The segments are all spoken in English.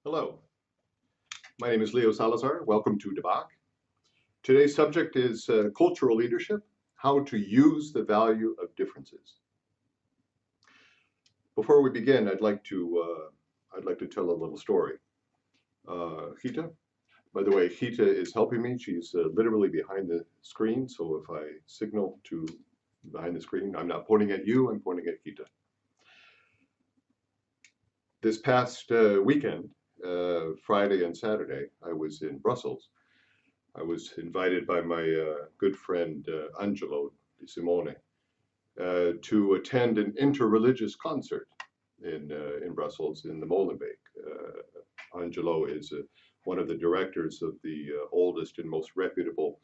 Hello, my name is Leo Salazar. Welcome to Baak. Today's subject is cultural leadership, how to use the value of differences. Before we begin, I'd like to tell a little story. Gita, by the way, Gita is helping me. She's literally behind the screen, so if I signal to behind the screen, I'm not pointing at you, I'm pointing at Gita. This past weekend, Friday and Saturday, I was in Brussels. I was invited by my good friend Angelo Di Simone to attend an interreligious concert in Brussels in the Molenbeek. Angelo is one of the directors of the oldest and most reputable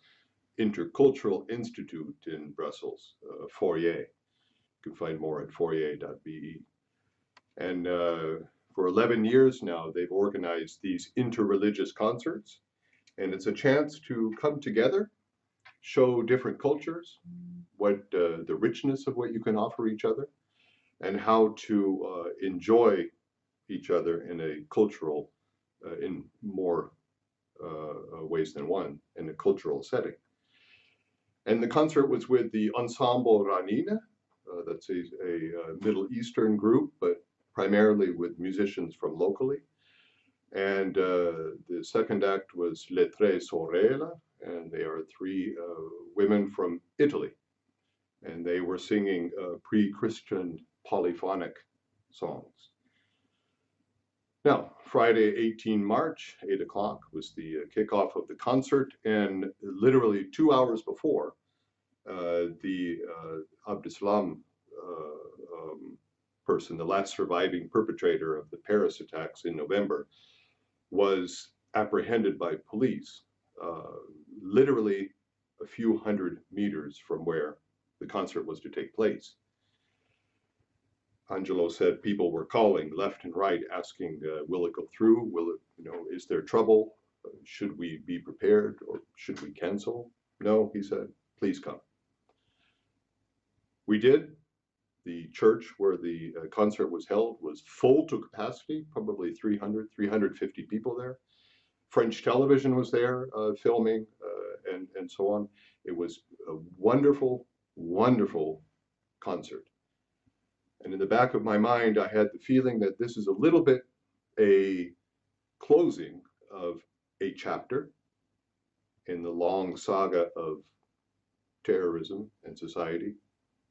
intercultural institute in Brussels, Fourier. You can find more at fourier.be. And for 11 years now, they've organized these interreligious concerts, and it's a chance to come together, show different cultures, what the richness of what you can offer each other, and how to enjoy each other in a cultural, in more ways than one, in a cultural setting. And the concert was with the Ensemble Ranine, that's a Middle Eastern group, but primarily with musicians from locally. And the second act was Le Tre Sorelle, and they are three women from Italy. And they were singing pre-Christian polyphonic songs. Now, Friday, 18 March, 8 o'clock was the kickoff of the concert, and literally 2 hours before, the Abdeslam person, the last surviving perpetrator of the Paris attacks in November, was apprehended by police, literally a few hundred meters from where the concert was to take place. Angelo said people were calling left and right, asking, will it go through? Will it, is there trouble? Should we be prepared, or should we cancel? No, he said, please come. We did. The church where the concert was held was full to capacity, probably 300, 350 people there. French television was there filming and so on. It was a wonderful, wonderful concert. And in the back of my mind, I had the feeling that this is a little bit a closing of a chapter in the long saga of terrorism and society.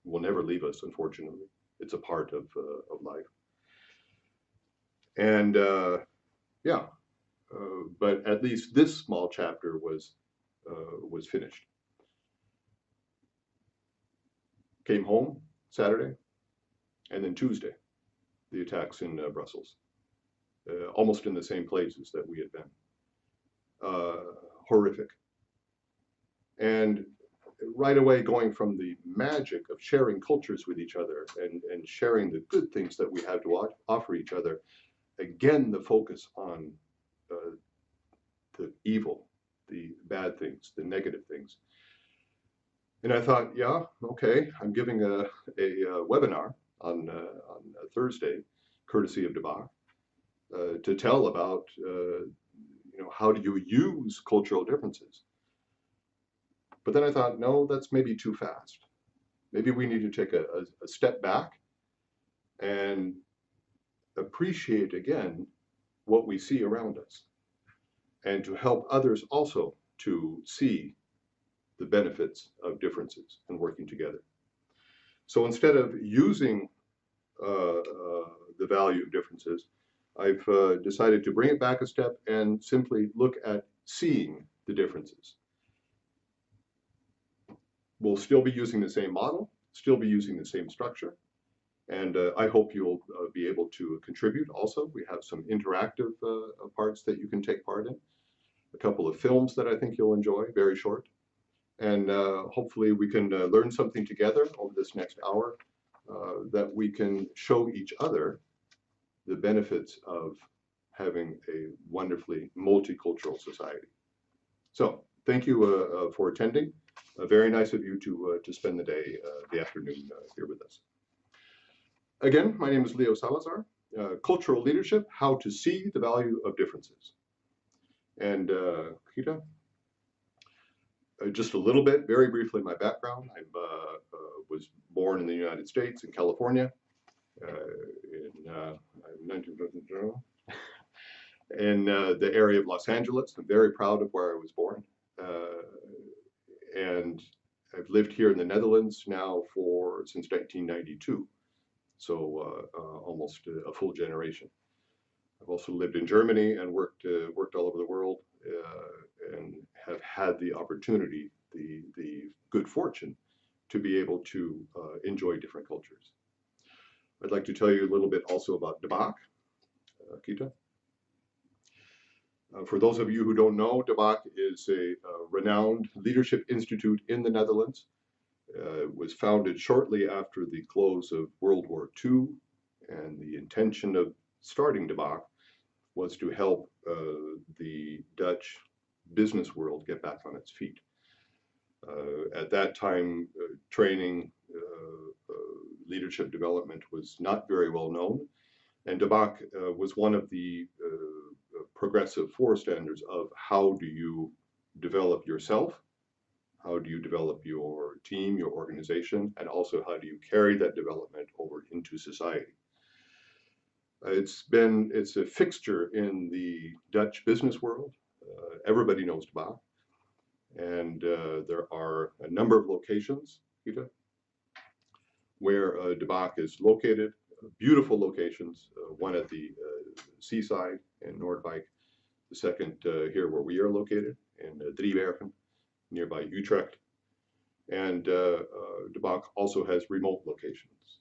Will never leave us, unfortunately. It's a part of life. And but at least this small chapter was finished. Came home Saturday, and then Tuesday, the attacks in Brussels, almost in the same places that we had been. Horrific. And right away, going from the magic of sharing cultures with each other and sharing the good things that we have to offer each other, again, the focus on the evil, the bad things, the negative things. And I thought, yeah, okay, I'm giving a webinar on Thursday, courtesy of Baak, to tell about, how do you use cultural differences? But then I thought, no, that's maybe too fast. Maybe we need to take a step back and appreciate again what we see around us, and to help others also to see the benefits of differences and working together. So instead of using the value of differences, I've decided to bring it back a step and simply look at seeing the differences. We'll still be using the same model, still be using the same structure, and I hope you'll be able to contribute also. We have some interactive parts that you can take part in, a couple of films that I think you'll enjoy, very short, and hopefully we can learn something together over this next hour that we can show each other the benefits of having a wonderfully multicultural society. So thank you for attending. Very nice of you to spend the day, the afternoon here with us. Again, my name is Leo Salazar. cultural leadership, how to see the value of differences. And Kita, just a little bit, very briefly, my background. I was born in the United States, in California, in 1950, in the area of Los Angeles. I'm very proud of where I was born. And I've lived here in the Netherlands now since 1992, so almost a full generation. I've also lived in Germany and worked all over the world, and have had the opportunity, the good fortune, to be able to enjoy different cultures. I'd like to tell you a little bit also about Baak, Kita. For those of you who don't know, Baak is a renowned leadership institute in the Netherlands. It was founded shortly after the close of World War II, and the intention of starting Baak was to help the Dutch business world get back on its feet. At that time, training, leadership development was not very well known, and Baak was one of the progressive forestanders of how do you develop yourself, how do you develop your team, your organization, and also how do you carry that development over into society. It's a fixture in the Dutch business world. Everybody knows Baak, and there are a number of locations, Gita, where Baak is located. Beautiful locations, one at the seaside in Noordwijk, the second here where we are located in Driebergen, nearby Utrecht. And Baak also has remote locations,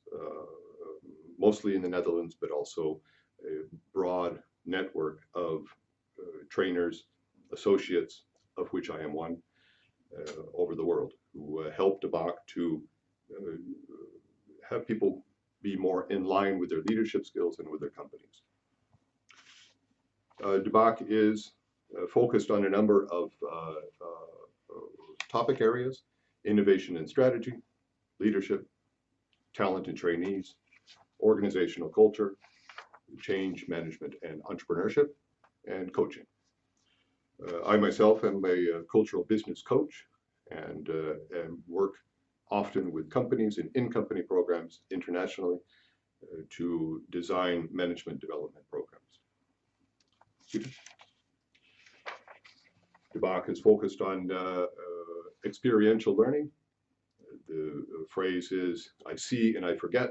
mostly in the Netherlands, but also a broad network of trainers, associates, of which I am one, over the world, who help Baak to have people be more in line with their leadership skills and with their companies. Baak is focused on a number of topic areas: innovation and strategy, leadership, talent and trainees, organizational culture, change management and entrepreneurship, and coaching. I myself am a cultural business coach, and work often with companies and in-company programs internationally to design management development programs. Baak is focused on experiential learning. The phrase is, I see and I forget,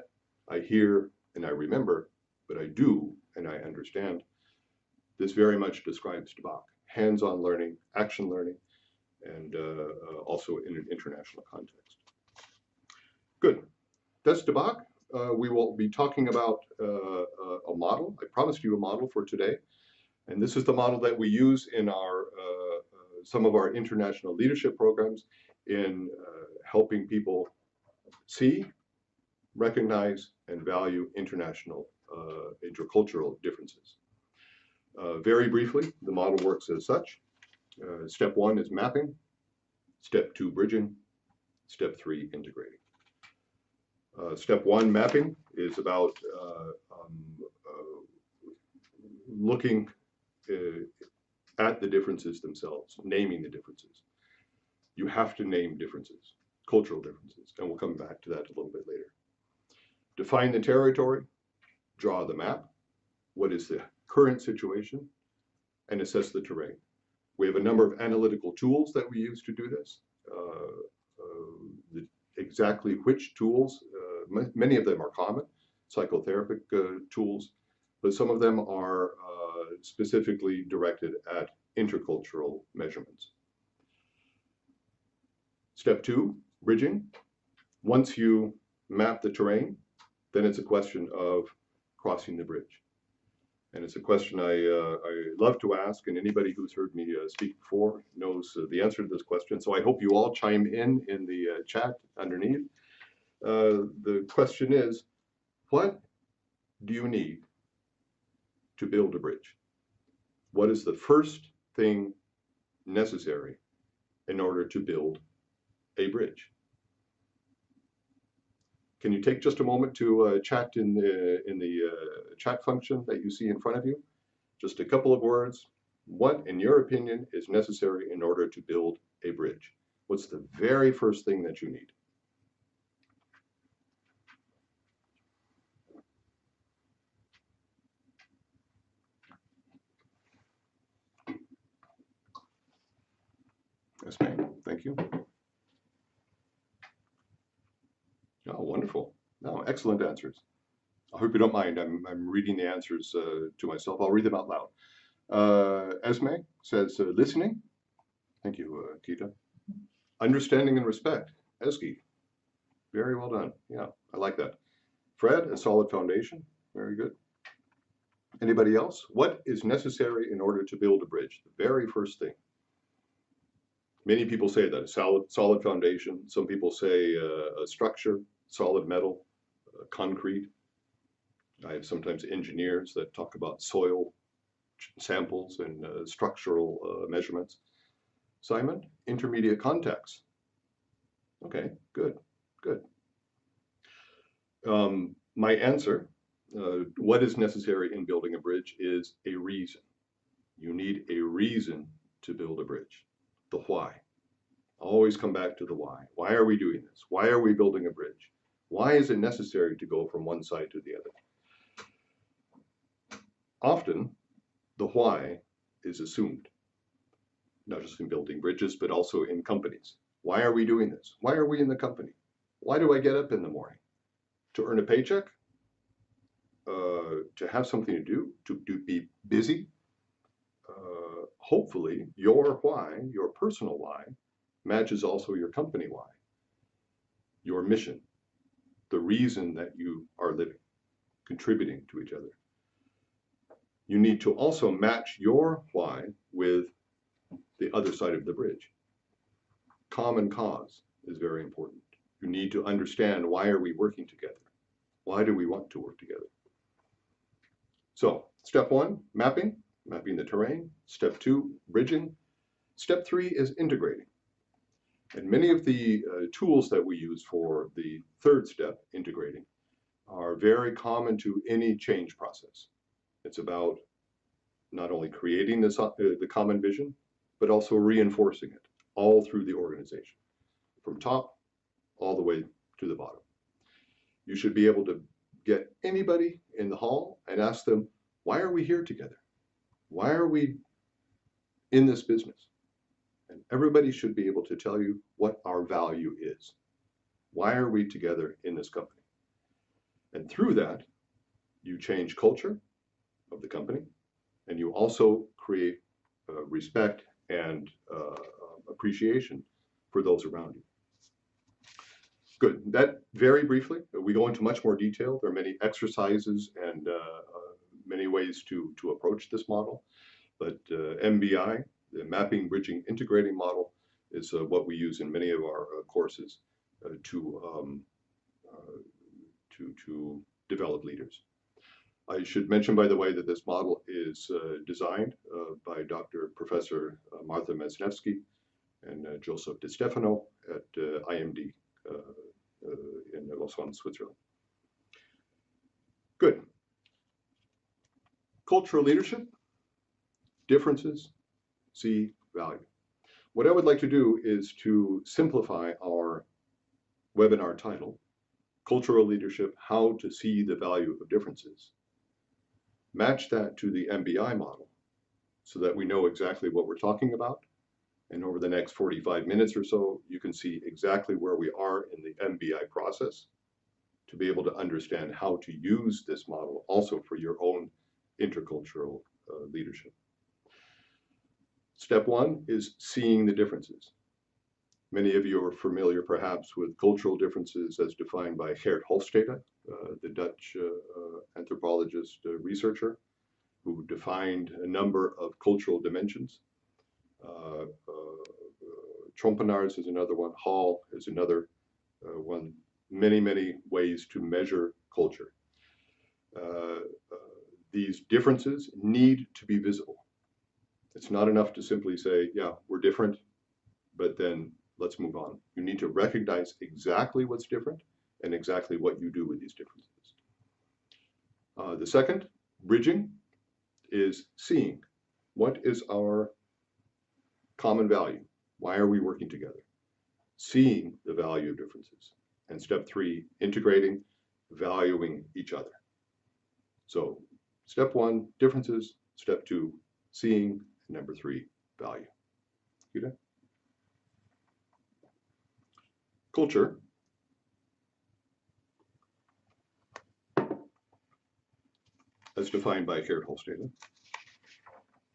I hear and I remember, but I do and I understand. This very much describes Baak: hands-on learning, action learning, and also in an international context. Good. That's Baak. We will be talking about a model. I promised you a model for today, and this is the model that we use in our some of our international leadership programs in helping people see, recognize, and value international intercultural differences. Very briefly, the model works as such. Step 1 is mapping. Step 2, bridging. Step 3, integrating. Step 1, mapping, is about looking at the differences themselves, naming the differences. You have to name differences, cultural differences, and we'll come back to that a little bit later. Define the territory, draw the map, what is the current situation, and assess the terrain. We have a number of analytical tools that we use to do this. Exactly which tools, many of them are common, psychotherapeutic tools, but some of them are specifically directed at intercultural measurements. Step 2, bridging. Once you map the terrain, then it's a question of crossing the bridge. And it's a question I love to ask, and anybody who's heard me speak before knows the answer to this question. So I hope you all chime in the chat underneath. The question is, what do you need to build a bridge? What is the first thing necessary in order to build a bridge? Can you take just a moment to chat in the chat function that you see in front of you? Just a couple of words. What, in your opinion, is necessary in order to build a bridge? What's the very first thing that you need? Yes, ma'am. Thank you. Oh, wonderful. No, excellent answers. I hope you don't mind. I'm reading the answers to myself. I'll read them out loud. Esme says listening. Thank you, Kita. Understanding and respect. Eski. Very well done. Yeah, I like that. Fred, a solid foundation. Very good. Anybody else? What is necessary in order to build a bridge? The very first thing. Many people say that a solid foundation. Some people say a structure, solid metal, concrete. I have sometimes engineers that talk about soil samples and structural measurements. Simon, intermediate contacts. Okay, good, good. My answer, what is necessary in building a bridge is a reason. You need a reason to build a bridge. The why. Always come back to the why. Why are we doing this? Why are we building a bridge? Why is it necessary to go from one side to the other? Often, the why is assumed, not just in building bridges, but also in companies. Why are we doing this? Why are we in the company? Why do I get up in the morning? To earn a paycheck? To have something to do? To be busy? Hopefully, your why, your personal why, matches also your company why, your mission, the reason that you are living, contributing to each other. You need to also match your why with the other side of the bridge. Common cause is very important. You need to understand, why are we working together? Why do we want to work together? So, step one, mapping the terrain. Step two, bridging. Step three is integrating. And many of the tools that we use for the third step, integrating, are very common to any change process. It's about not only creating this, the common vision, but also reinforcing it all through the organization, from top all the way to the bottom. You should be able to get anybody in the hall and ask them, why are we here together? Why are we in this business? And everybody should be able to tell you what our value is. Why are we together in this company? And through that, you change culture of the company, and you also create respect and appreciation for those around you. Good. That very briefly, we go into much more detail. There are many exercises and many ways to approach this model, but MBI, the mapping, bridging, integrating model, is what we use in many of our courses to develop leaders. I should mention, by the way, that this model is designed by Professor Martha Mesnevsky and Joseph De Stefano at IMD in Lausanne, Switzerland. Good. Cultural leadership, differences, see value. What I would like to do is to simplify our webinar title, Cultural Leadership, How to See the Value of Differences. Match that to the MBI model so that we know exactly what we're talking about. And over the next 45 minutes or so, you can see exactly where we are in the MBI process to be able to understand how to use this model also for your own intercultural leadership. Step one is seeing the differences. Many of you are familiar perhaps with cultural differences as defined by Geert Hofstede, the Dutch anthropologist researcher, who defined a number of cultural dimensions. Trompenaars is another one, Hall is another one, many ways to measure culture. These differences need to be visible. It's not enough to simply say, yeah, we're different, but then let's move on. You need to recognize exactly what's different and exactly what you do with these differences. The second, bridging, is seeing. What is our common value? Why are we working together? Seeing the value of differences. And step three, integrating, valuing each other. So step one, differences. Step two, seeing. And number three, value. Peter? Culture as defined by Geert Hofstede.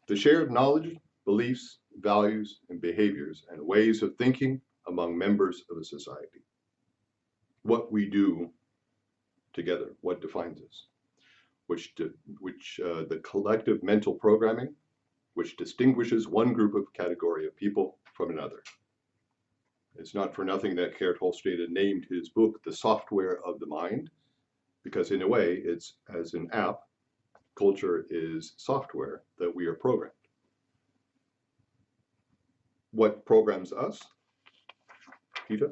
The shared knowledge, beliefs, values, and behaviors and ways of thinking among members of a society. What we do together, what defines us, the collective mental programming, which distinguishes one group of category of people from another. It's not for nothing that Geert Hofstede named his book The Software of the Mind, because in a way, it's as an app, culture is software that we are programmed. What programs us? Peter?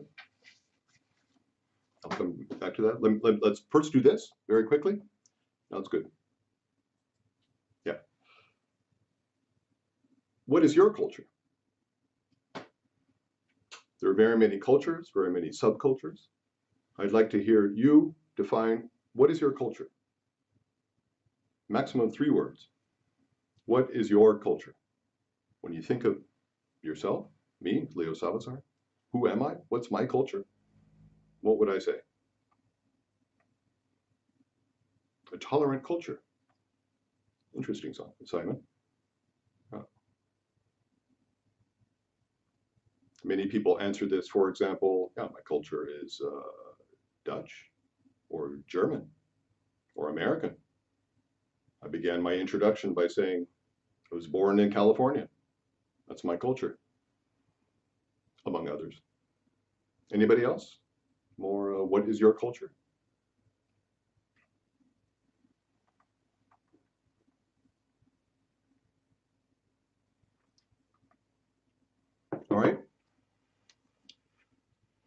I'll come back to that. Let's first do this very quickly. Sounds good. Yeah. What is your culture? There are very many cultures, very many subcultures. I'd like to hear you define what is your culture? Maximum 3 words. What is your culture? When you think of yourself, me, Leo Salazar, who am I? What's my culture? What would I say? A tolerant culture. Interesting, Simon. Many people answer this, for example, yeah, my culture is Dutch or German or American. I began my introduction by saying I was born in California. That's my culture, among others. Anybody else? More, what is your culture? All right.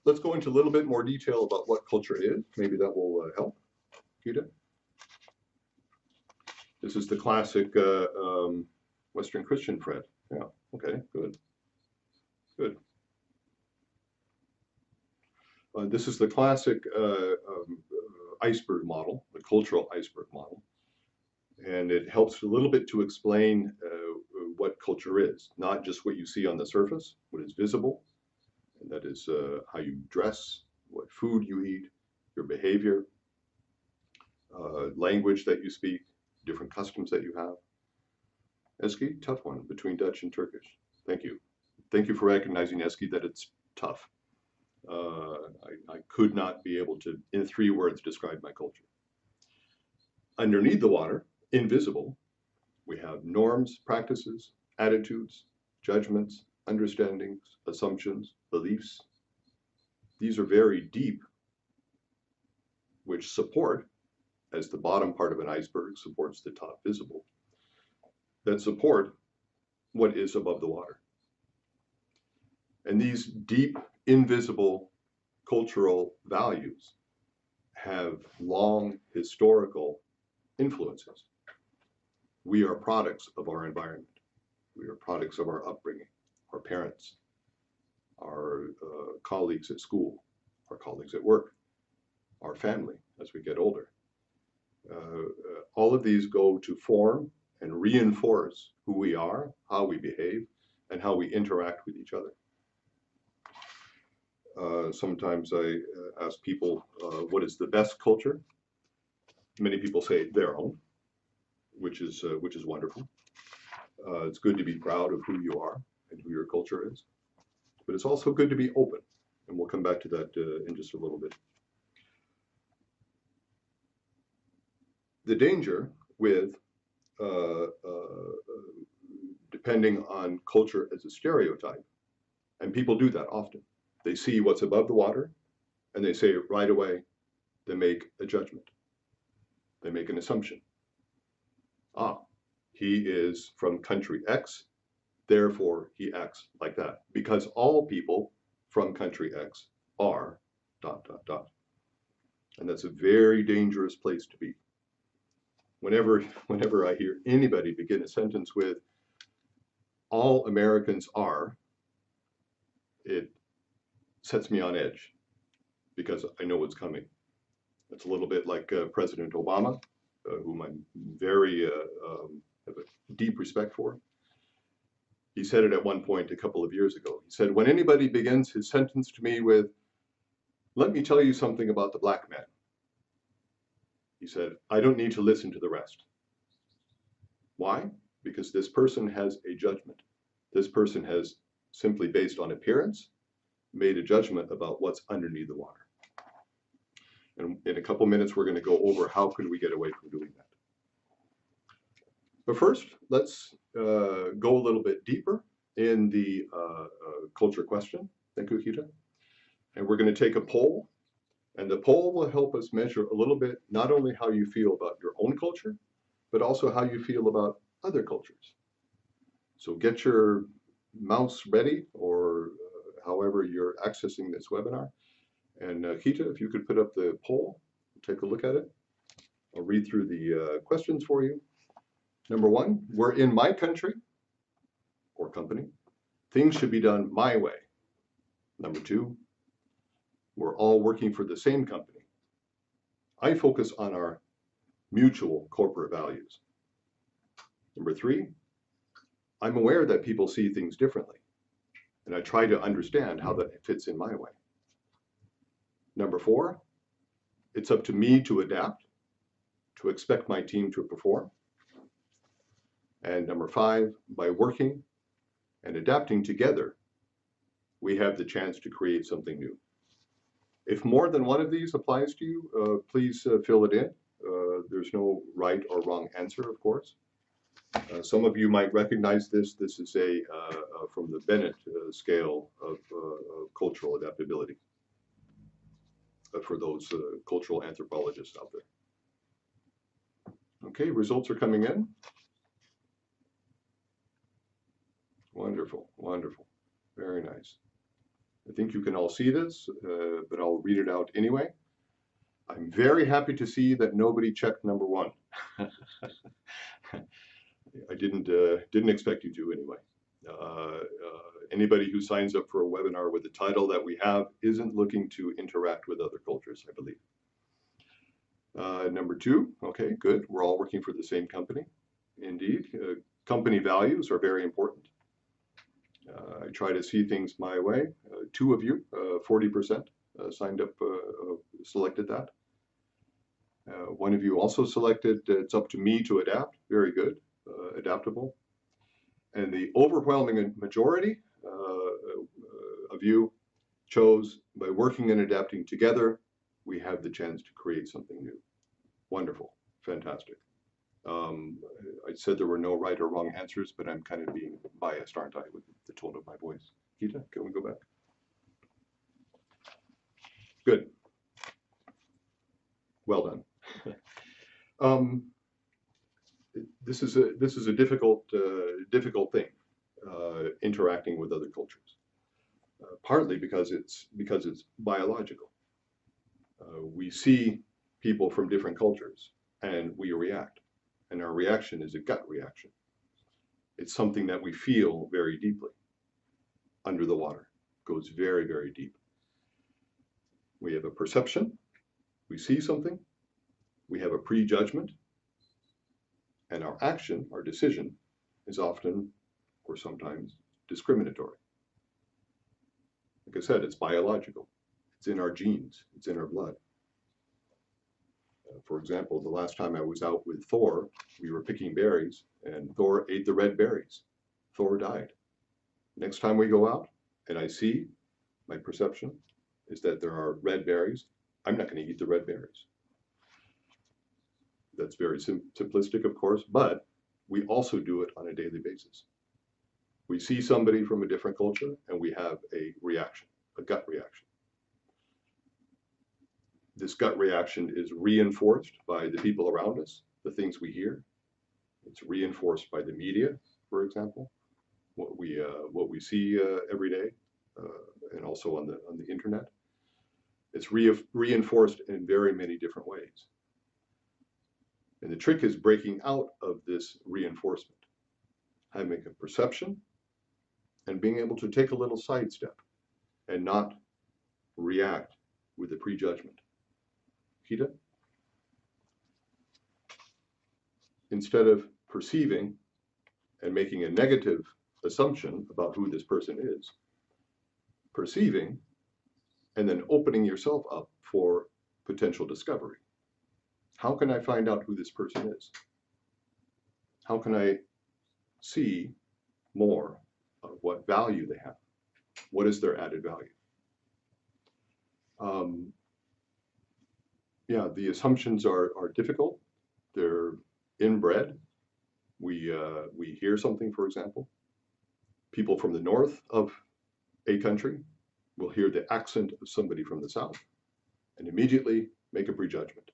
Let's go into a little bit more detail about what culture is. Maybe that will help. Peter? This is the classic Western Christian Fred. Yeah, okay, good. Good. This is the classic iceberg model, the cultural iceberg model. And it helps a little bit to explain what culture is, not just what you see on the surface, what is visible, and that is how you dress, what food you eat, your behavior, language that you speak, different customs that you have. Eski, tough one between Dutch and Turkish. Thank you. Thank you for recognizing, Eski, that it's tough. I could not be able to, in 3 words, describe my culture. Underneath the water, invisible, we have norms, practices, attitudes, judgments, understandings, assumptions, beliefs. These are very deep, which support, as the bottom part of an iceberg supports the top visible, that support what is above the water. And these deep, invisible cultural values have long historical influences. We are products of our environment. We are products of our upbringing, our parents, our colleagues at school, our colleagues at work, our family as we get older. All of these go to form and reinforce who we are, how we behave, and how we interact with each other. Sometimes I ask people, what is the best culture? Many people say their own, which is wonderful. It's good to be proud of who you are and who your culture is, but it's also good to be open, and we'll come back to that in just a little bit. The danger with depending on culture as a stereotype, and people do that often. They see what's above the water, and they say right away, they make a judgment. They make an assumption. Ah, he is from country X, therefore he acts like that. Because all people from country X are ... And that's a very dangerous place to be. Whenever I hear anybody begin a sentence with, all Americans are, it sets me on edge because I know what's coming. It's a little bit like President Obama, whom I'm very have a deep respect for. He said it at one point a couple of years ago. He said, when anybody begins his sentence to me with, let me tell you something about the black man, he said, I don't need to listen to the rest. Why? Because this person has a judgment. This person has, simply based on appearance, made a judgment about what's underneath the water. And in a couple minutes, we're going to go over how could we get away from doing that. But first, let's go a little bit deeper in the culture question. Thank you, Kita. And we're going to take a poll. And the poll will help us measure a little bit, not only how you feel about your own culture, but also how you feel about other cultures. So get your mouse ready, or however you're accessing this webinar. And Kita, if you could put up the poll, take a look at it. I'll read through the questions for you. Number one, we're in my country or company. Things should be done my way. Number two, we're all working for the same company. I focus on our mutual corporate values. Number three, I'm aware that people see things differently, and I try to understand how that fits in my way. Number four, it's up to me to adapt, to expect my team to perform. And number five, by working and adapting together, we have the chance to create something new. If more than one of these applies to you, please fill it in. There's no right or wrong answer, of course. Some of you might recognize this. This is from the Bennett scale of cultural adaptability for those cultural anthropologists out there. Okay, results are coming in. Wonderful, wonderful, very nice. I think you can all see this, but I'll read it out anyway. I'm very happy to see that nobody checked number one. I didn't expect you to anyway. Anybody who signs up for a webinar with the title that we have isn't looking to interact with other cultures, I believe. Number two, okay, good. We're all working for the same company. Indeed, company values are very important. I try to see things my way. Two of you, 40%, signed up, selected that. One of you also selected, it's up to me to adapt. Very good, adaptable. And the overwhelming majority of you chose, by working and adapting together, we have the chance to create something new. Wonderful, fantastic. I said there were no right or wrong answers, but I'm kind of being biased, aren't I, with the tone of my voice. Kita, can we go back? Good. Well done. This is a difficult thing, interacting with other cultures. Partly because it's biological. We see people from different cultures, and we react. And our reaction is a gut reaction. It's something that we feel very deeply under the water. It goes very, very deep. We have a perception. We see something. We have a prejudgment. And our action, our decision, is often, or sometimes, discriminatory. Like I said, it's biological. It's in our genes. It's in our blood. For example, the last time I was out with Thor, we were picking berries, and Thor ate the red berries. Thor died. Next time we go out, and I see, my perception is that there are red berries, I'm not going to eat the red berries. That's very simplistic, of course, but we also do it on a daily basis. We see somebody from a different culture, and we have a reaction, a gut reaction. This gut reaction is reinforced by the people around us, the things we hear. It's reinforced by the media, for example, what we see every day, and also on the internet. It's reinforced in very many different ways. And the trick is breaking out of this reinforcement, having a perception and being able to take a little sidestep and not react with a prejudgment. Kita? Instead of perceiving and making a negative assumption about who this person is, perceiving and then opening yourself up for potential discovery. How can I find out who this person is? How can I see more of what value they have? What is their added value? Yeah, the assumptions are difficult. They're inbred. We hear something, for example. People from the north of a country will hear the accent of somebody from the south and immediately make a prejudgment.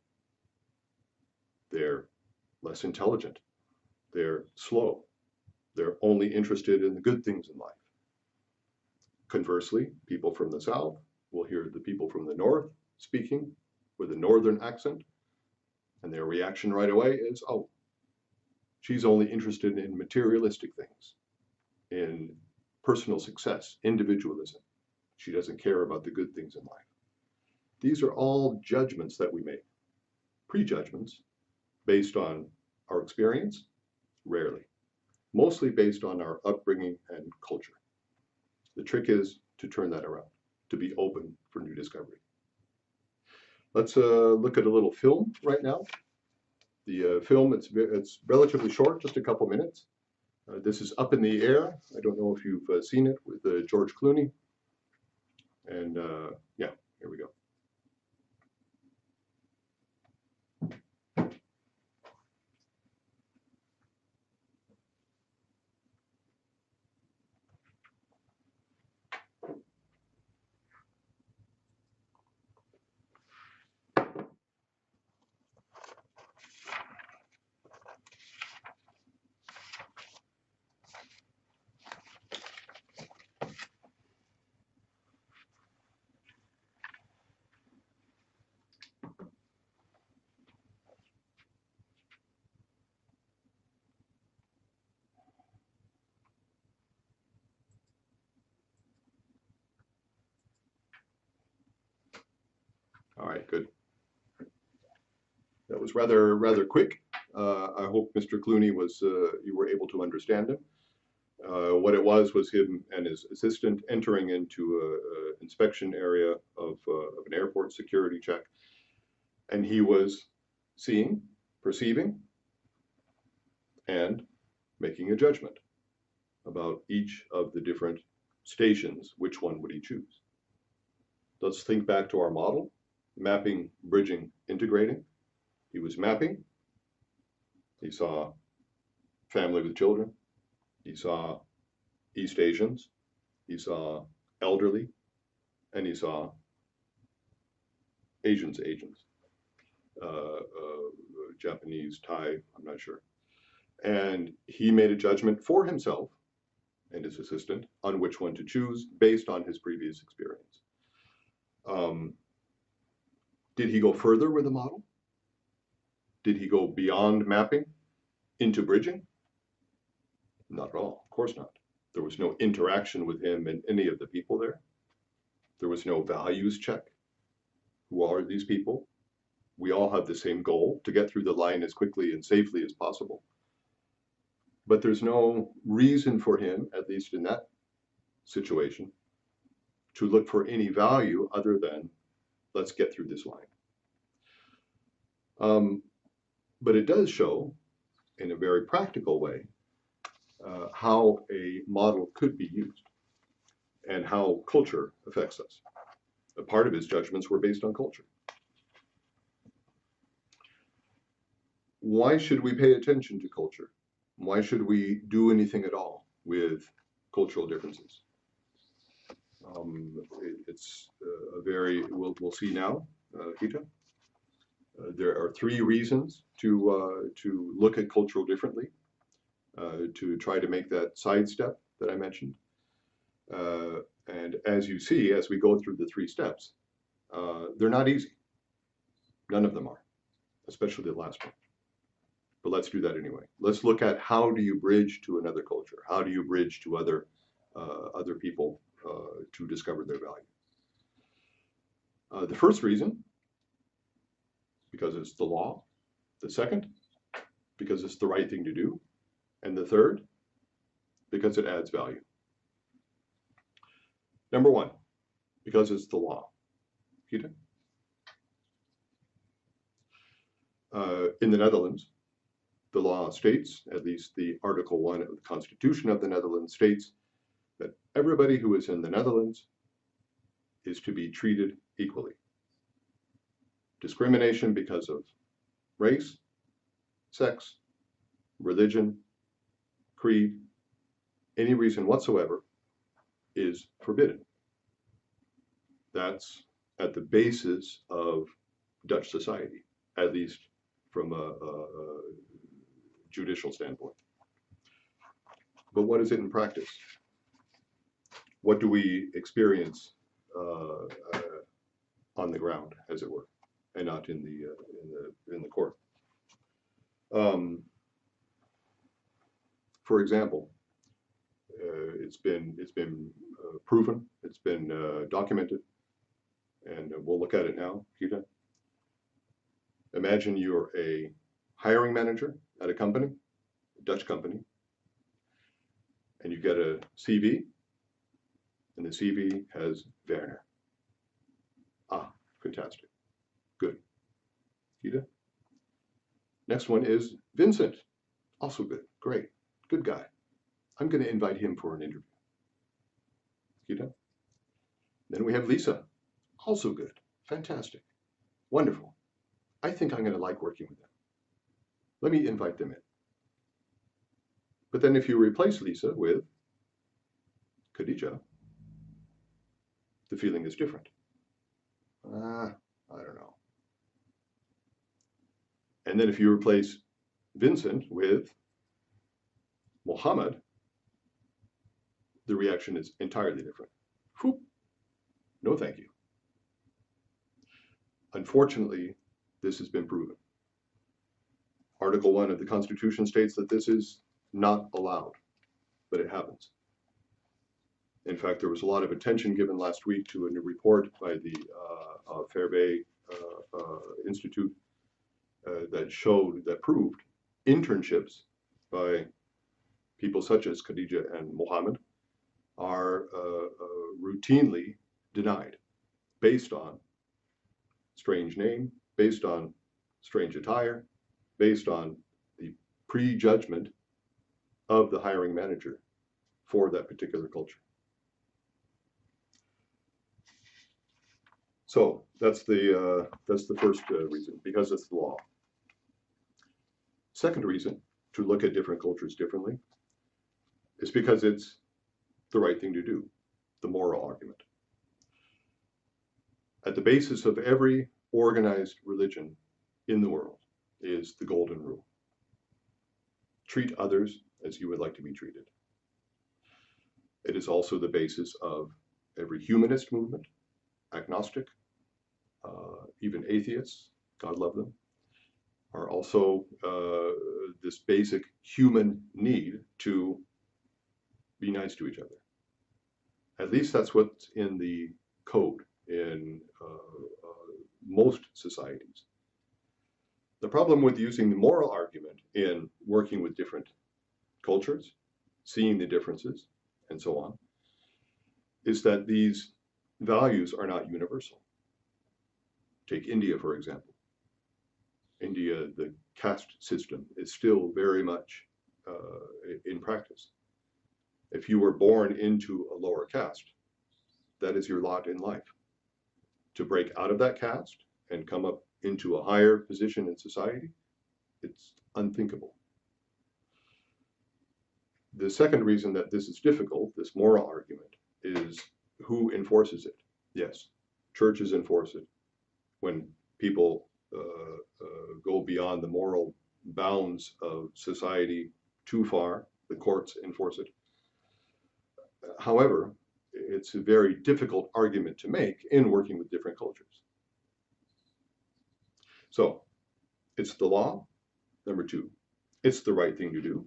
They're less intelligent. They're slow. They're only interested in the good things in life. Conversely, people from the south will hear the people from the north speaking with a northern accent, and their reaction right away is, oh, she's only interested in materialistic things, in personal success, individualism. She doesn't care about the good things in life. These are all judgments that we make, prejudgments based on our experience, rarely, mostly based on our upbringing and culture. The trick is to turn that around, to be open for new discovery. Let's look at a little film right now. The film, it's relatively short, just a couple minutes. This is Up in the Air. I don't know if you've seen it with George Clooney. And yeah, here we go. All right, good. That was rather quick. I hope Mr. Clooney was you were able to understand him. What it was him and his assistant entering into an inspection area of an airport security check, and he was seeing, perceiving, and making a judgment about each of the different stations. Which one would he choose? Let's think back to our model: mapping, bridging, integrating. He was mapping. He saw family with children. He saw East Asians. He saw elderly. And he saw Asians, Japanese, Thai, I'm not sure. And he made a judgment for himself and his assistant on which one to choose based on his previous experience. Did he go further with the model? Did he go beyond mapping into bridging? Not at all, of course not. There was no interaction with him and any of the people there. There was no values check. Who are these people? We all have the same goal, to get through the line as quickly and safely as possible. But there's no reason for him, at least in that situation, to look for any value other than, let's get through this line. But it does show, in a very practical way, how a model could be used and how culture affects us. A part of his judgments were based on culture. Why should we pay attention to culture? Why should we do anything at all with cultural differences? It's a very, we'll see now, Gita. There are 3 reasons to look at cultural differently, to try to make that sidestep that I mentioned. And as you see, as we go through the 3 steps, They're not easy. None of them are, especially the last one. But let's do that anyway. Let's look at how do you bridge to another culture? How do you bridge to other people to discover their value? The first reason, because it's the law. The second, because it's the right thing to do. And the third, because it adds value. Number one, because it's the law. Peter? In the Netherlands, the law states, at least the Article 1 of the Constitution of the Netherlands states, that everybody who is in the Netherlands is to be treated equally. Discrimination because of race, sex, religion, creed, any reason whatsoever is forbidden. That's at the basis of Dutch society, at least from a judicial standpoint. But what is it in practice? What do we experience on the ground, as it were, and not in the court? For example, it's been proven, it's been documented, and we'll look at it now, Peter. Imagine you're a hiring manager at a company, a Dutch company, and you get a CV, and the CV has Werner. Ah, fantastic. Good. Peter? Next one is Vincent. Also good. Great. Good guy. I'm going to invite him for an interview. Peter? Then we have Lisa. Also good. Fantastic. Wonderful. I think I'm going to like working with them. Let me invite them in. But then if you replace Lisa with Khadija, the feeling is different. I don't know. And then if you replace Vincent with Mohammed, the reaction is entirely different. Whew. No, thank you. Unfortunately, this has been proven. Article 1 of the Constitution states that this is not allowed, but it happens. In fact, there was a lot of attention given last week to a new report by the Fairvey Institute that proved internships by people such as Khadija and Mohammed are routinely denied based on strange name, based on strange attire, based on the prejudgment of the hiring manager for that particular culture. So that's the first reason, because it's the law. Second reason to look at different cultures differently is because it's the right thing to do, the moral argument. At the basis of every organized religion in the world is the golden rule. Treat others as you would like to be treated. It is also the basis of every humanist movement, agnostic, even atheists, God love them, are also this basic human need to be nice to each other. At least that's what's in the code in most societies. The problem with using the moral argument in working with different cultures, seeing the differences, and so on, is that these values are not universal. Take India, for example. India, the caste system is still very much in practice. If you were born into a lower caste, that is your lot in life. To break out of that caste and come up into a higher position in society, it's unthinkable. The second reason that this is difficult, this moral argument, is who enforces it. Yes, churches enforce it. When people go beyond the moral bounds of society too far, the courts enforce it. However, it's a very difficult argument to make in working with different cultures. So it's the law. Number two, it's the right thing to do.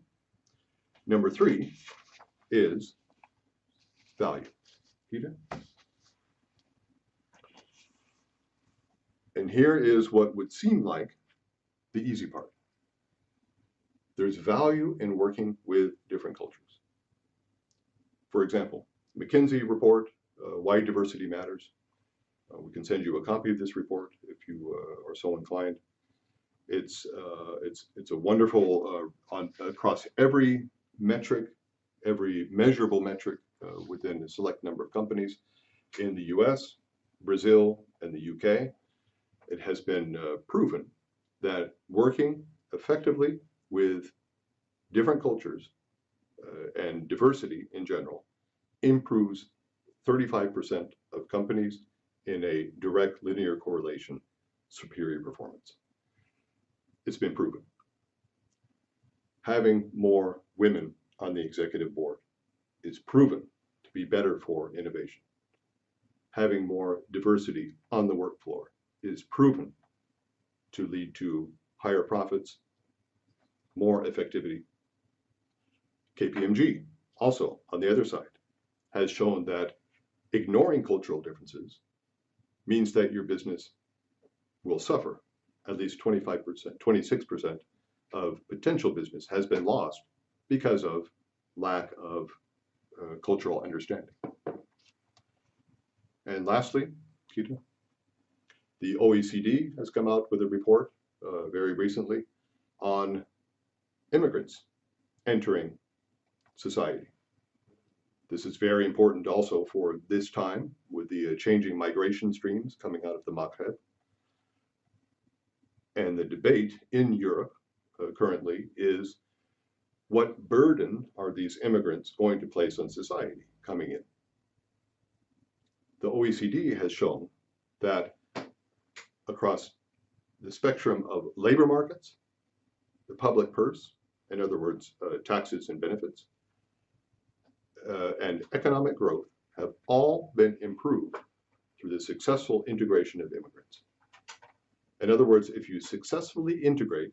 Number three is value. Peter? And here is what would seem like the easy part. There's value in working with different cultures. For example, McKinsey report, Why Diversity Matters. We can send you a copy of this report if you are so inclined. It's a wonderful across every metric, every measurable metric within a select number of companies in the US, Brazil, and the UK. It has been proven that working effectively with different cultures and diversity in general improves 35% of companies in a direct linear correlation superior performance. It's been proven. Having more women on the executive board is proven to be better for innovation. Having more diversity on the work floor is proven to lead to higher profits, more effectivity. KPMG, also on the other side, has shown that ignoring cultural differences means that your business will suffer. At least 25%, 26% of potential business has been lost because of lack of cultural understanding. And lastly, Keita, the OECD has come out with a report very recently on immigrants entering society. This is very important also for this time with the changing migration streams coming out of the Maghreb. And the debate in Europe currently is what burden are these immigrants going to place on society coming in? The OECD has shown that across the spectrum of labor markets, the public purse, in other words, taxes and benefits, and economic growth have all been improved through the successful integration of immigrants. In other words, if you successfully integrate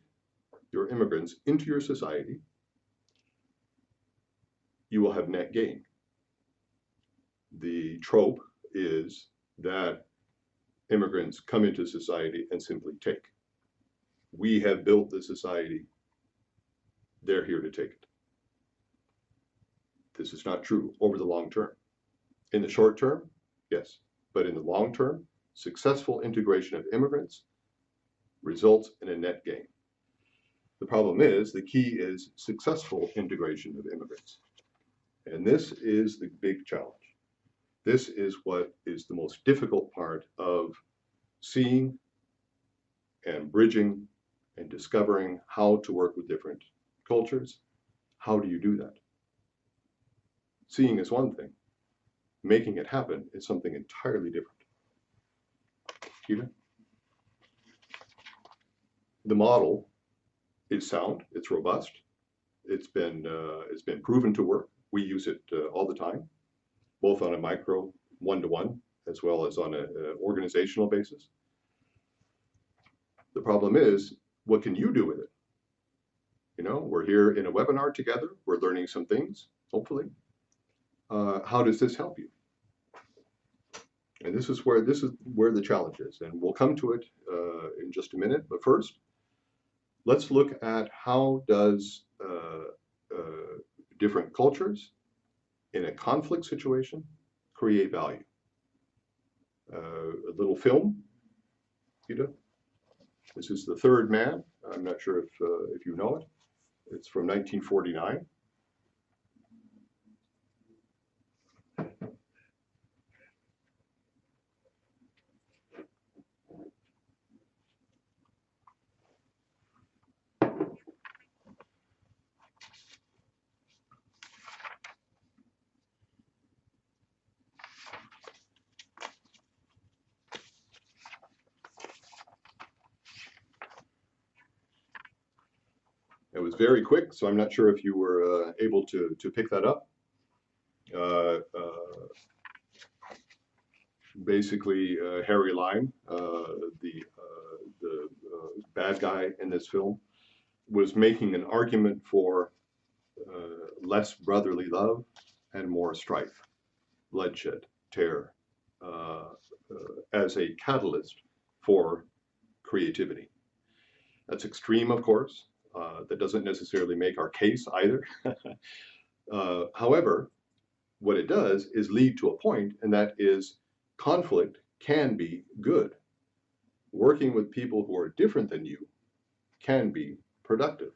your immigrants into your society, you will have net gain. The trope is that immigrants come into society and simply take. We have built the society, they're here to take it. This is not true over the long term. In the short term, yes, but in the long term, successful integration of immigrants results in a net gain. The problem is, the key is successful integration of immigrants. And this is the big challenge. This is what is the most difficult part of seeing and bridging and discovering how to work with different cultures. How do you do that? Seeing is one thing. Making it happen is something entirely different. Keita? The model is sound, it's robust, it's been proven to work. We use it all the time, both on a micro one-to-one as well as on an organizational basis. The problem is, what can you do with it? You know, we're here in a webinar together, we're learning some things, hopefully. How does this help you? And this is where the challenge is, and we'll come to it in just a minute. But first, let's look at how does different cultures in a conflict situation create value. A little film, Peter. This is The Third Man. I'm not sure if you know it. It's from 1949. It was very quick, so I'm not sure if you were able to pick that up. Basically, Harry Lime, the bad guy in this film, was making an argument for less brotherly love and more strife, bloodshed, terror, uh, as a catalyst for creativity. That's extreme, of course. That doesn't necessarily make our case either. However, what it does is lead to a point, and that is conflict can be good. Working with people who are different than you can be productive.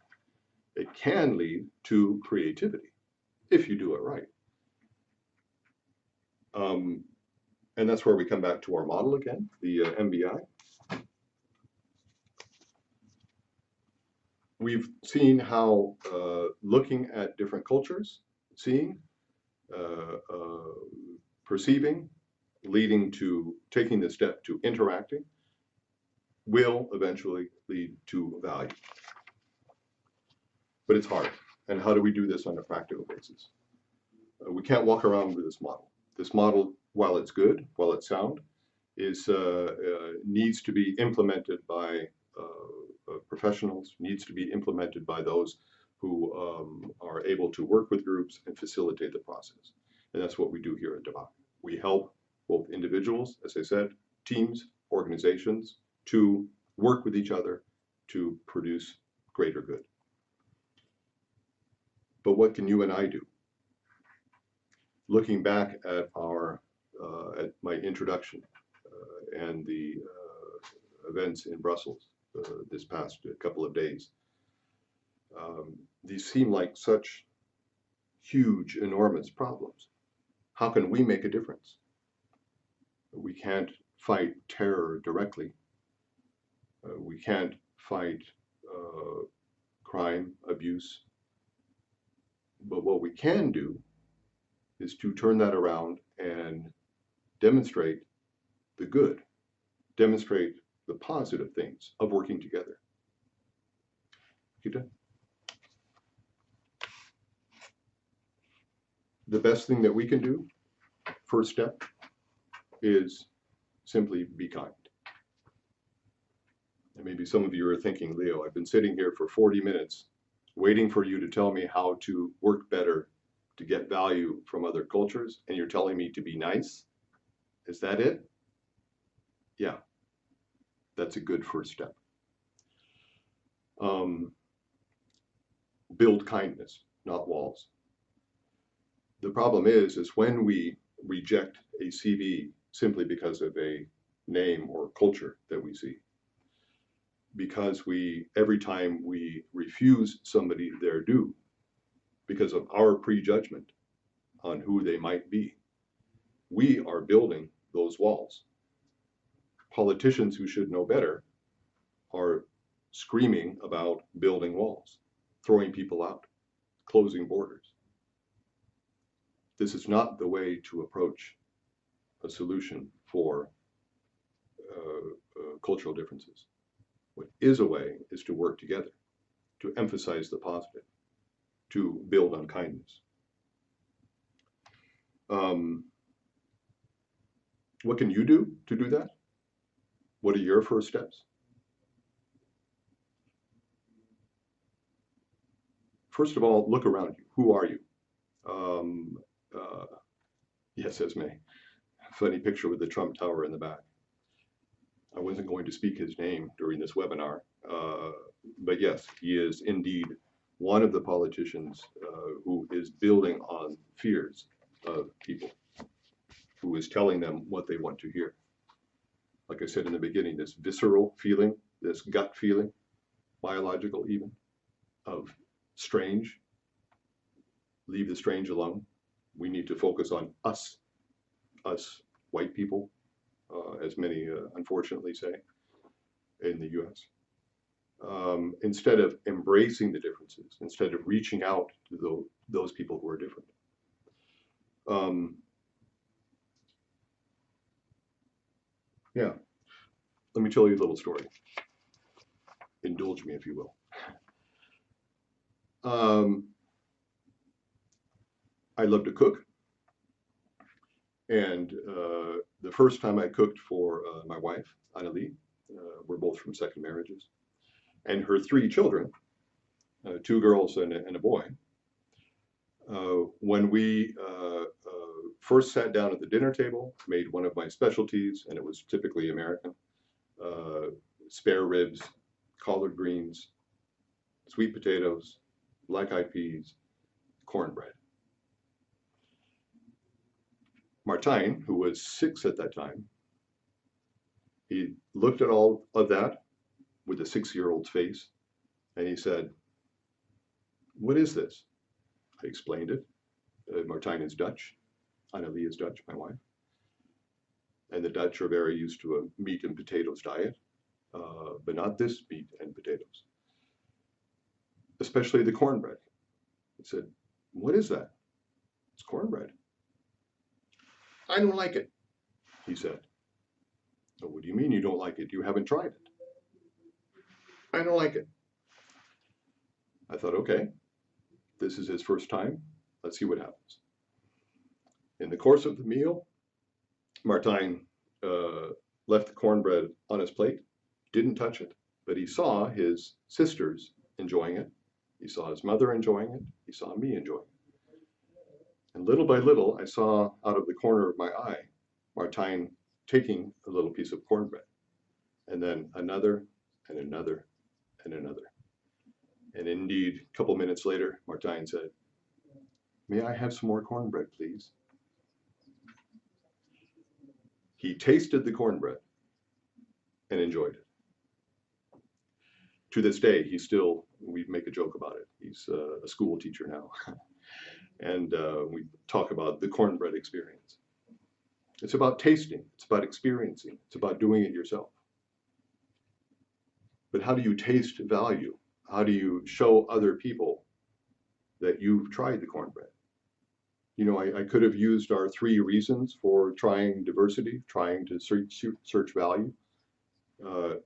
It can lead to creativity if you do it right. Um, and that's where we come back to our model again, the MBI. We've seen how looking at different cultures, seeing, uh, uh, perceiving, leading to taking the step to interacting, will eventually lead to value. But it's hard. And how do we do this on a practical basis? We can't walk around with this model. This model, while it's good, while it's sound, is needs to be implemented by professionals, needs to be implemented by those who are able to work with groups and facilitate the process. And that's what we do here at Baak. We help both individuals, as I said, teams, organizations, to work with each other to produce greater good. But what can you and I do? Looking back at at my introduction and the events in Brussels this past couple of days, these seem like such huge, enormous problems. How can we make a difference? We can't fight terror directly. We can't fight crime, abuse. But what we can do is to turn that around and demonstrate the good, demonstrate the positive things of working together. Kita? The best thing that we can do, first step, is simply be kind. And maybe some of you are thinking, Leo, I've been sitting here for 40 minutes waiting for you to tell me how to work better to get value from other cultures, and you're telling me to be nice? Is that it? Yeah, that's a good first step. Build kindness, not walls. The problem is when we reject a CV simply because of a name or culture that we see, because every time we refuse somebody their due because of our prejudgment on who they might be, we are building those walls. Politicians who should know better are screaming about building walls, throwing people out, closing borders. This is not the way to approach a solution for cultural differences. What is a way is to work together, to emphasize the positive, to build on kindness. What can you do to do that? What are your first steps? First of all, look around you. Who are you? Yes, Esme. Funny picture with the Trump Tower in the back. I wasn't going to speak his name during this webinar, but yes, he is indeed one of the politicians who is building on fears of people, who is telling them what they want to hear. Like I said in the beginning, this visceral feeling, this gut feeling, biological even, of strange. Leave the strange alone. We need to focus on us white people, as many unfortunately say in the US. Instead of embracing the differences, instead of reaching out to those people who are different. Yeah, let me tell you a little story. Indulge me if you will. I love to cook, and The first time I cooked for my wife, Annalie, we're both from second marriages, and her three children, two girls and a boy. When we first sat down at the dinner table, made one of my specialties, and it was typically American, uh, spare ribs, collard greens, sweet potatoes, black-eyed peas, cornbread. Martijn, who was 6 at that time, he looked at all of that with a 6-year-old's face, and he said, "What is this?" I explained it. Martijn is Dutch. Annalie is Dutch, my wife. And the Dutch are very used to a meat and potatoes diet, but not this meat and potatoes, especially the cornbread. He said, "What is that?" "It's cornbread." "I don't like it," he said. "Oh, what do you mean you don't like it? You haven't tried it." "I don't like it." I thought, okay, this is his first time. Let's see what happens. In the course of the meal, Martijn left the cornbread on his plate, didn't touch it, but he saw his sisters enjoying it. He saw his mother enjoying it. He saw me enjoying it. And little by little, I saw out of the corner of my eye, Martijn taking a little piece of cornbread, and then another, and another, and another. And indeed, a couple minutes later, Martijn said, "May I have some more cornbread, please?" He tasted the cornbread and enjoyed it. To this day, we make a joke about it. He's a school teacher now. And we talk about the cornbread experience. It's about tasting, it's about experiencing, it's about doing it yourself. But how do you taste value? How do you show other people that you've tried the cornbread? You know, I could have used our 3 reasons for trying diversity, trying to search value. What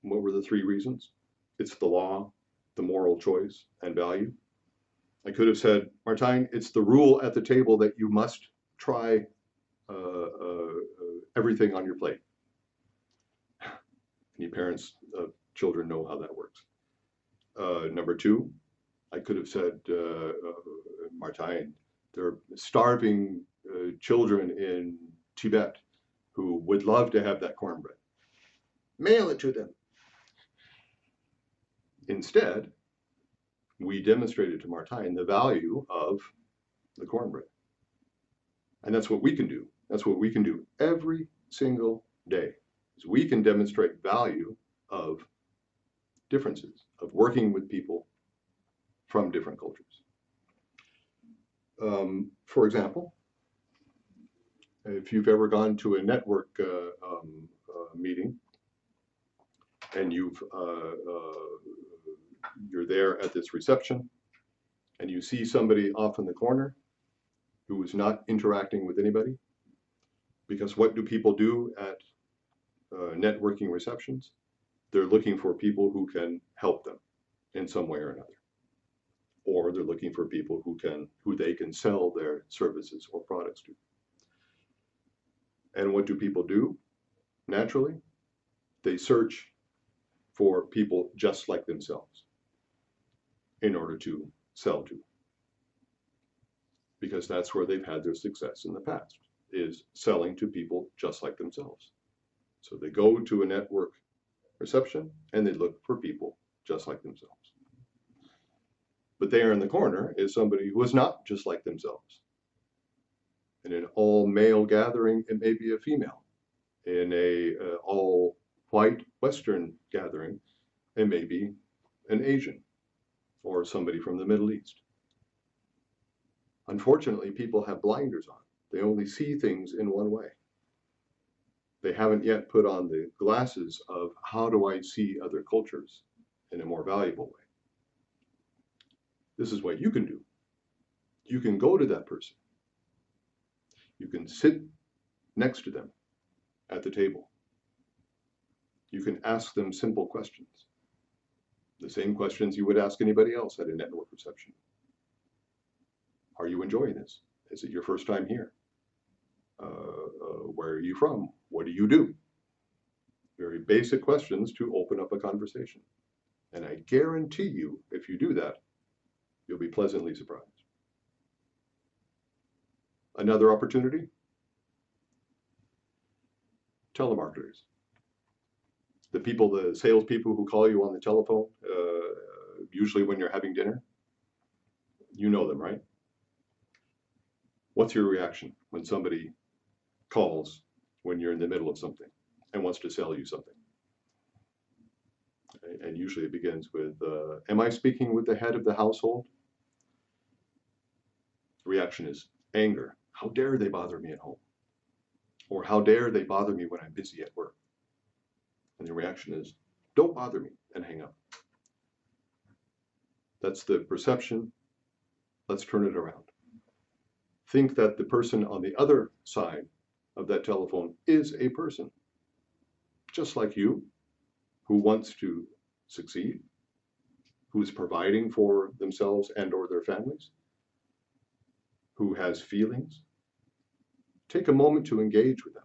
were the 3 reasons? It's the law, the moral choice, and value. I could have said, Martijn, it's the rule at the table that you must try everything on your plate. Any parents of children know how that works. Number 2, I could have said, Martijn, there are starving children in Tibet who would love to have that cornbread. Mail it to them. Instead, we demonstrated to Martijn the value of the cornbread. And that's what we can do. That's what we can do every single day. Is we can demonstrate value of differences, of working with people from different cultures. For example, if you've ever gone to a network meeting and you're there at this reception and you see somebody off in the corner who is not interacting with anybody, because what do people do at networking receptions? They're looking for people who can help them in some way or another. Or they're looking for people who they can sell their services or products to. And what do people do? Naturally, they search for people just like themselves in order to sell to. Because that's where they've had their success in the past, is selling to people just like themselves. So they go to a network reception and they look for people just like themselves. But there in the corner is somebody who is not just like themselves. In an all-male gathering, it may be a female. In a all-white Western gathering, it may be an Asian or somebody from the Middle East. Unfortunately, people have blinders on. They only see things in one way. They haven't yet put on the glasses of how do I see other cultures in a more valuable way. This is what you can do. You can go to that person. You can sit next to them at the table. You can ask them simple questions. The same questions you would ask anybody else at a network reception. Are you enjoying this? Is it your first time here? where are you from? What do you do? Very basic questions to open up a conversation. And I guarantee you, if you do that, you'll be pleasantly surprised. Another opportunity, telemarketers. The salespeople who call you on the telephone, usually when you're having dinner, you know them, right? What's your reaction when somebody calls when you're in the middle of something and wants to sell you something? And usually it begins with, am I speaking with the head of the household? The reaction is anger. How dare they bother me at home? Or how dare they bother me when I'm busy at work? And the reaction is, don't bother me, and hang up. That's the perception. Let's turn it around. Think that the person on the other side of that telephone is a person, just like you, who wants to succeed, who is providing for themselves and or their families, who has feelings. Take a moment to engage with them.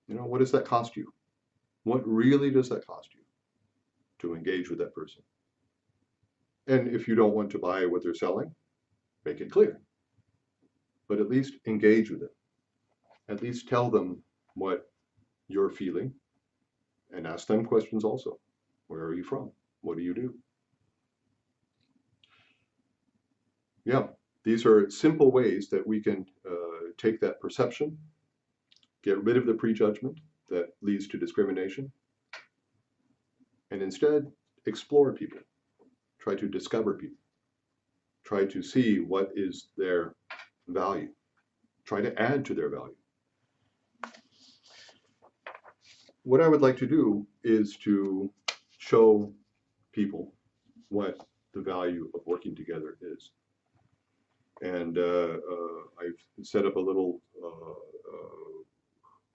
You know, what does that cost you? What really does that cost you to engage with that person? And if you don't want to buy what they're selling, make it clear. But at least engage with it. At least tell them what you're feeling and ask them questions also. Where are you from? What do you do? Yeah, these are simple ways that we can take that perception, get rid of the prejudgment that leads to discrimination, and instead explore people. Try to discover people. Try to see what is their value. Try to add to their value. What I would like to do is to show people what the value of working together is. And I've set up a little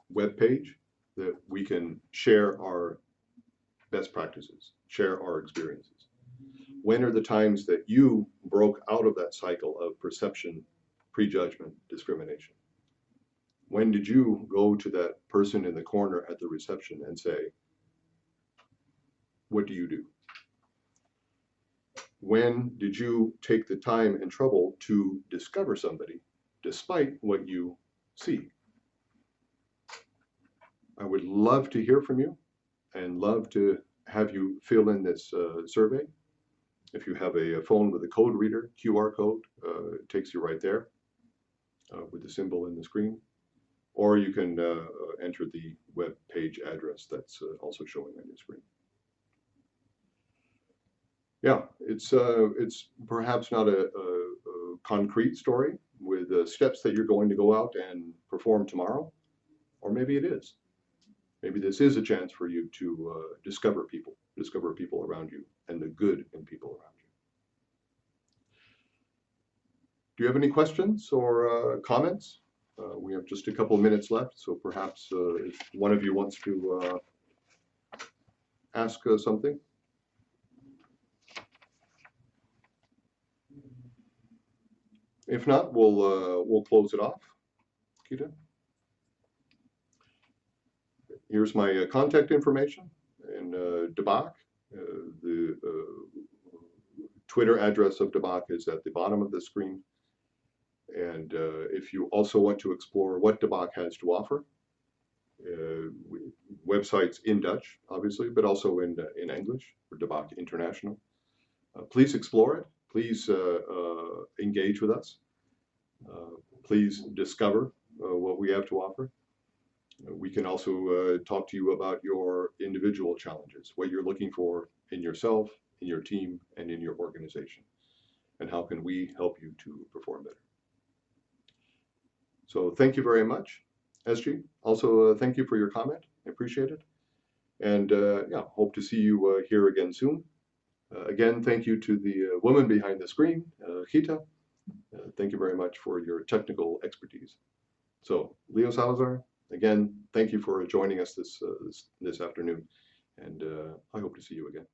web page that we can share our best practices, share our experiences. When are the times that you broke out of that cycle of perception, prejudgment, discrimination? When did you go to that person in the corner at the reception and say, what do you do? When did you take the time and trouble to discover somebody despite what you see? I would love to hear from you and love to have you fill in this survey. If you have a phone with a code reader, QR code, it takes you right there with the symbol in the screen. Or you can enter the web page address that's also showing on your screen. Yeah, it's perhaps not a concrete story with steps that you're going to go out and perform tomorrow, or maybe it is. Maybe this is a chance for you to discover people around you, and the good in people around you. Do you have any questions or comments? We have just a couple of minutes left, so perhaps if one of you wants to ask something. If not, we'll close it off. Kita? Here's my contact information and Baak. The Twitter address of Baak is at the bottom of the screen. And if you also want to explore what Baak has to offer, websites in Dutch, obviously, but also in English for Baak International. Please explore it. Please engage with us. Please discover what we have to offer. We can also talk to you about your individual challenges, what you're looking for in yourself, in your team, and in your organization, and how can we help you to perform better. So thank you very much, SG. Also, thank you for your comment. I appreciate it. And yeah, hope to see you here again soon. Again, thank you to the woman behind the screen, Gita. Thank you very much for your technical expertise. So, Leo Salazar, again, thank you for joining us this afternoon, and I hope to see you again.